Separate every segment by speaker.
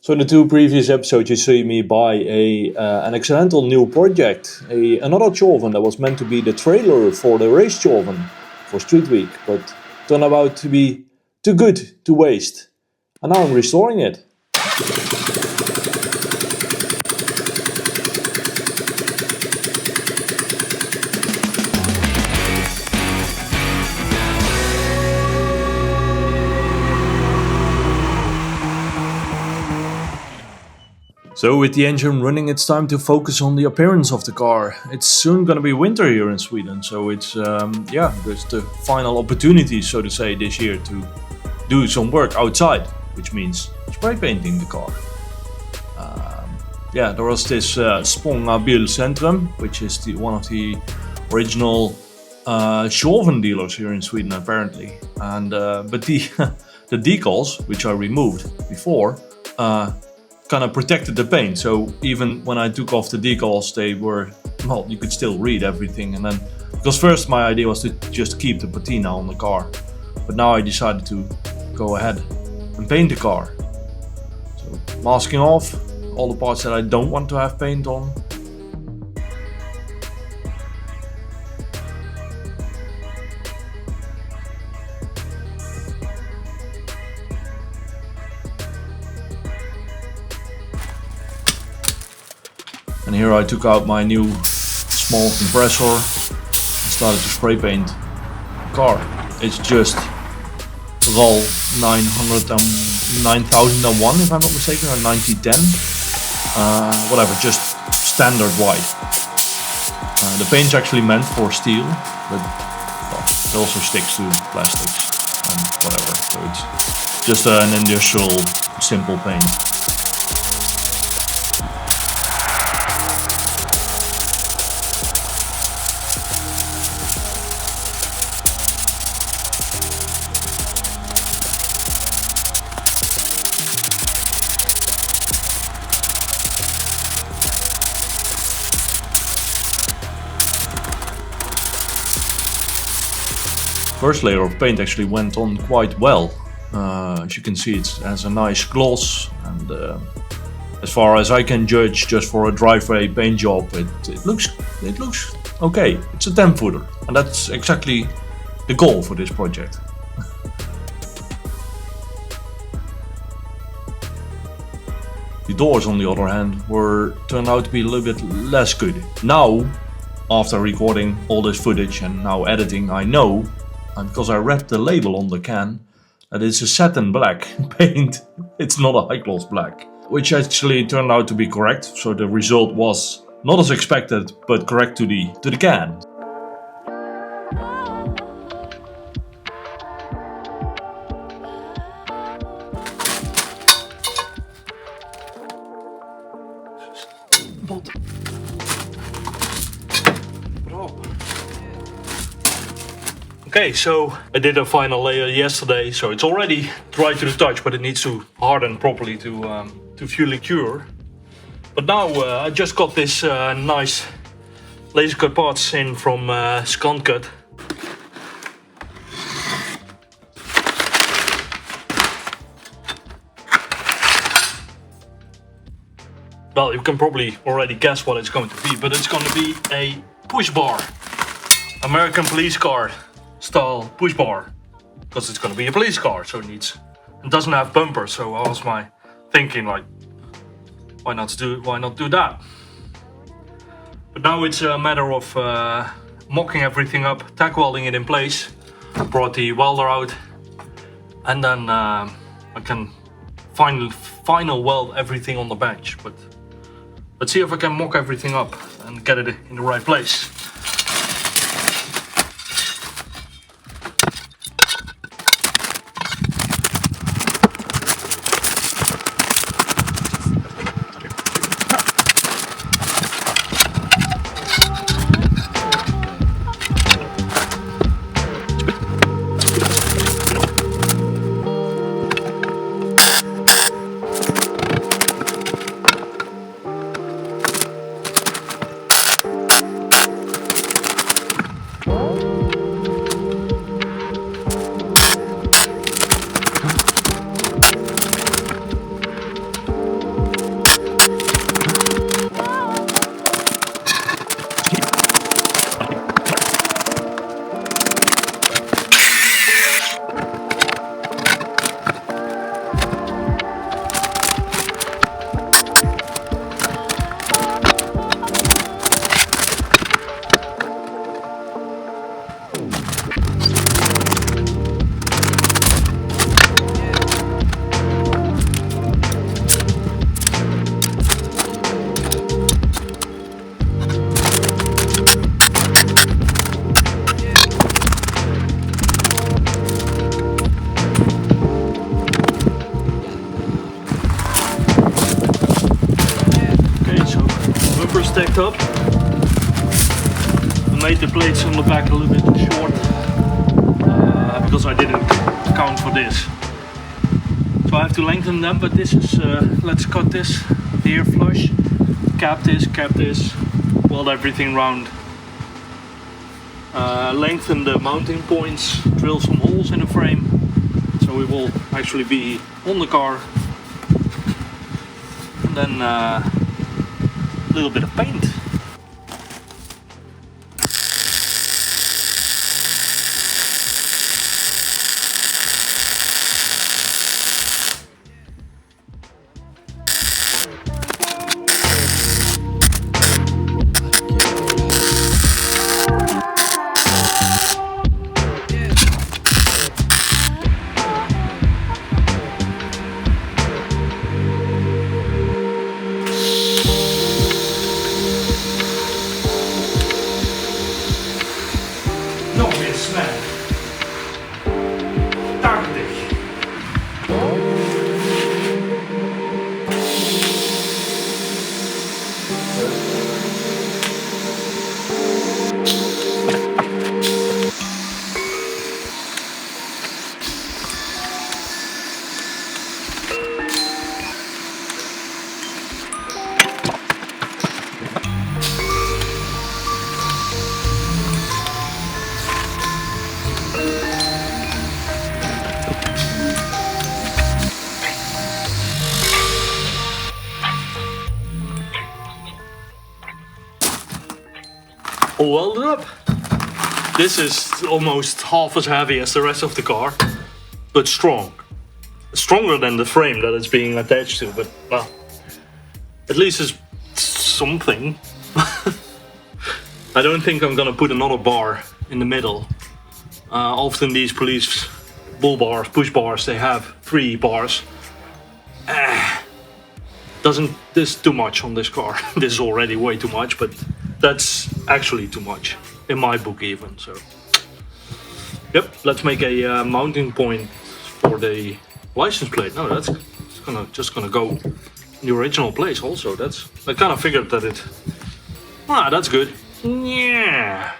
Speaker 1: So in the two previous episodes, you see me buy an accidental new project, another Tjorven that was meant to be the trailer for the race Tjorven for Street Week, but turned out to be too good to waste. And now I'm restoring it. So with the engine running, it's time to focus on the appearance of the car. It's soon gonna be winter here in Sweden, so it's there's the final opportunity, so to say, this year to do some work outside, which means spray painting the car. There was this Spånga Bilcentrum, which is one of the original Tjorven dealers here in Sweden, apparently. And but the decals, which I removed before, kind of protected the paint, so even when I took off the decals, they were, well, you could still read everything. And then, because first my idea was to just keep the patina on the car, but now I decided to go ahead and paint the car. So masking off all the parts that I don't want to have paint on. And here I took out my new small compressor and started to spray paint the car. It's just RAL 9001 if I'm not mistaken, or 9010. Whatever, just standard white. The paint's actually meant for steel, but well, it also sticks to plastics and whatever. So it's just an industrial simple paint. First layer of paint actually went on quite well. As you can see, it has a nice gloss, and as far as I can judge, just for a driveway paint job, it looks okay. It's a 10-footer, and that's exactly the goal for this project. The doors, on the other hand, turned out to be a little bit less good. Now, after recording all this footage and now editing, I know, and because I read the label on the can, that it's a satin black paint. It's not a high gloss black, which actually turned out to be correct. So the result was not as expected, but correct to the can. Okay, so I did a final layer yesterday, so it's already dry to the touch, but it needs to harden properly to fully cure. But now I just got this nice laser cut parts in from ScanCut. Well, you can probably already guess what it's going to be, but it's going to be a push bar, American police car style push bar, because it's going to be a police car, so it doesn't have bumpers. So I was thinking, like, why not do that? But now it's a matter of mocking everything up, tack welding it in place. I brought the welder out, and then I can final weld everything on the bench. But let's see if I can mock everything up and get it in the right place. tacked up. I made the plates on the back a little bit too short because I didn't count for this. So I have to lengthen them, but this is, let's cut this here flush, cap this, weld everything round, lengthen the mounting points, drill some holes in the frame, so we will actually be on the car, and then a little bit of paint. All welded up. This is almost half as heavy as the rest of the car, but strong. Stronger than the frame that it's being attached to, but well, at least it's something. I don't think I'm gonna put another bar in the middle. Often these police bull bars, push bars, they have 3 bars. Doesn't this too much on this car? This is already way too much, but that's actually too much in my book even. So, yep, let's make a mounting point for the license plate. No, that's just gonna go in the original place. Also, I kind of figured that it. Ah, that's good. Yeah.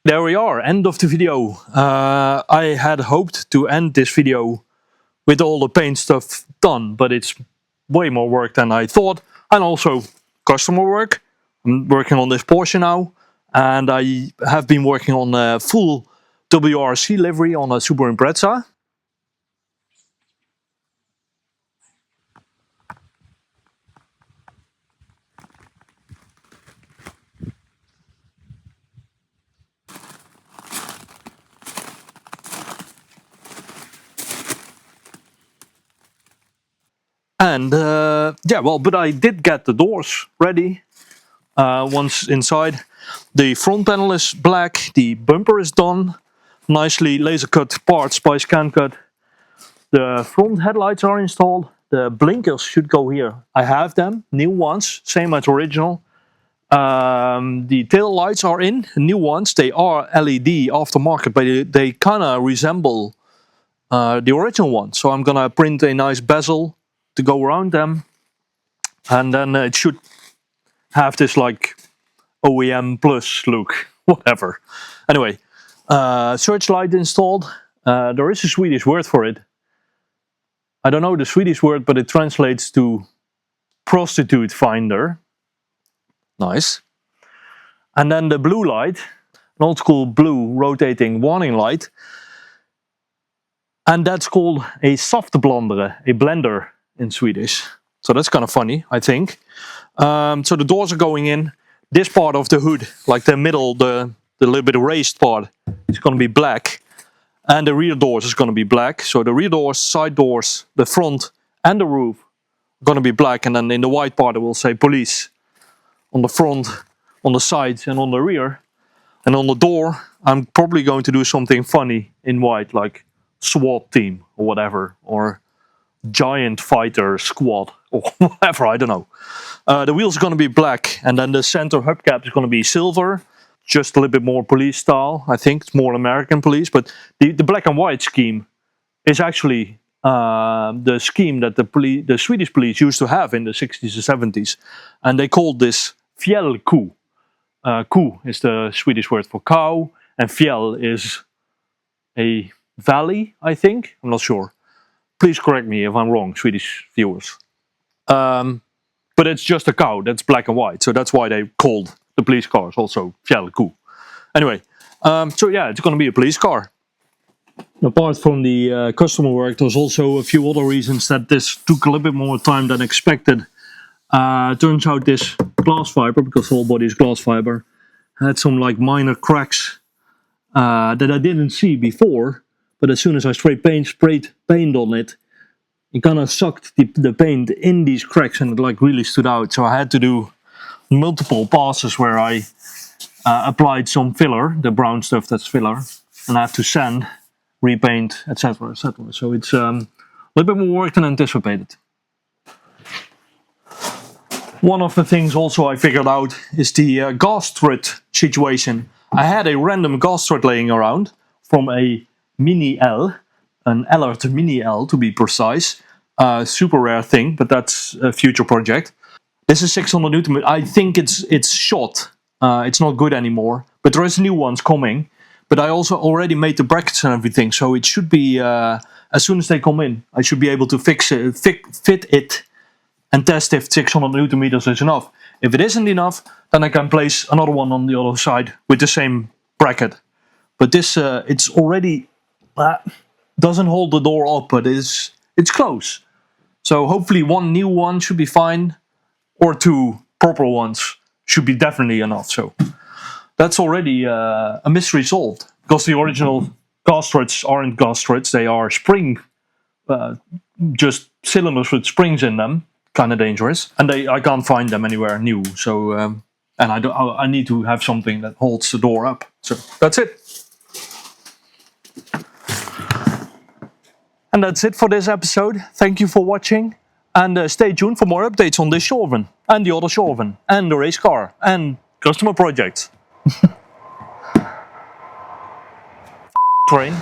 Speaker 1: There we are, end of the video. I had hoped to end this video with all the paint stuff done, but it's way more work than I thought, and also customer work. I'm working on this Porsche now, and I have been working on a full WRC livery on a Subaru Impreza. And yeah, well, but I did get the doors ready once inside. The front panel is black, the bumper is done, nicely laser cut parts by ScanCut. The front headlights are installed, the blinkers should go here. I have them, new ones, same as original. The tail lights are in, new ones. They are LED aftermarket, but they kind of resemble the original one. So I'm gonna print a nice bezel to go around them, and then it should have this like OEM plus look, whatever. Anyway, searchlight installed. There is a Swedish word for it. I don't know the Swedish word, but it translates to prostitute finder. Nice. And then the blue light, an old school blue rotating warning light. And that's called a saftblandare, a blender in Swedish. So that's kind of funny, I think. So the doors are going in. This part of the hood, like the middle, the little bit raised part, is going to be black. And the rear doors is going to be black. So the rear doors, side doors, the front and the roof are going to be black. And then in the white part it will say police. On the front, on the sides and on the rear. And on the door I'm probably going to do something funny in white, like SWAT team or whatever, or giant fighter squad or whatever, I don't know. The wheels are going to be black, and then the center hubcap is going to be silver, just a little bit more police style. I think it's more American police, but the black and white scheme is actually the scheme that the Swedish police used to have in the 60s and 70s, and they called this Fjällko. Ko is the Swedish word for cow, and fjäll is a valley, I think. I'm not sure. Please correct me if I'm wrong, Swedish viewers. But it's just a cow that's black and white, so that's why they called the police cars also Fjällko. Anyway, so yeah, it's going to be a police car. Apart from the customer work, there's also a few other reasons that this took a little bit more time than expected. Turns out this glass fiber, because the whole body is glass fiber, had some like minor cracks that I didn't see before. But as soon as I sprayed paint on it, it kind of sucked the paint in these cracks, and it like really stood out. So I had to do multiple passes where I applied some filler, the brown stuff that's filler, and I have to sand, repaint, etc, etc. So it's a little bit more work than anticipated. One of the things also I figured out is the gas strut situation. I had a random gas strut laying around from a Mini L, an Allard Mini L to be precise. Super rare thing, but that's a future project. This is 600 Newton. I think it's shot. It's not good anymore, but there is new ones coming. But I also already made the brackets and everything, so it should be as soon as they come in, I should be able to fix it, fit it, and test if 600 Newton meters is enough. If it isn't enough, then I can place another one on the other side with the same bracket. But this it's already doesn't hold the door up, but it's close. So hopefully one new one should be fine, or two proper ones should be definitely enough. So that's already a mystery solved, because the original gas struts aren't gas struts, they are spring, just cylinders with springs in them, kind of dangerous, and I can't find them anywhere new. So and I need to have something that holds the door up. So that's it. And that's it for this episode. Thank you for watching, and stay tuned for more updates on this Tjorven and the other Tjorven and the race car and customer projects. Train.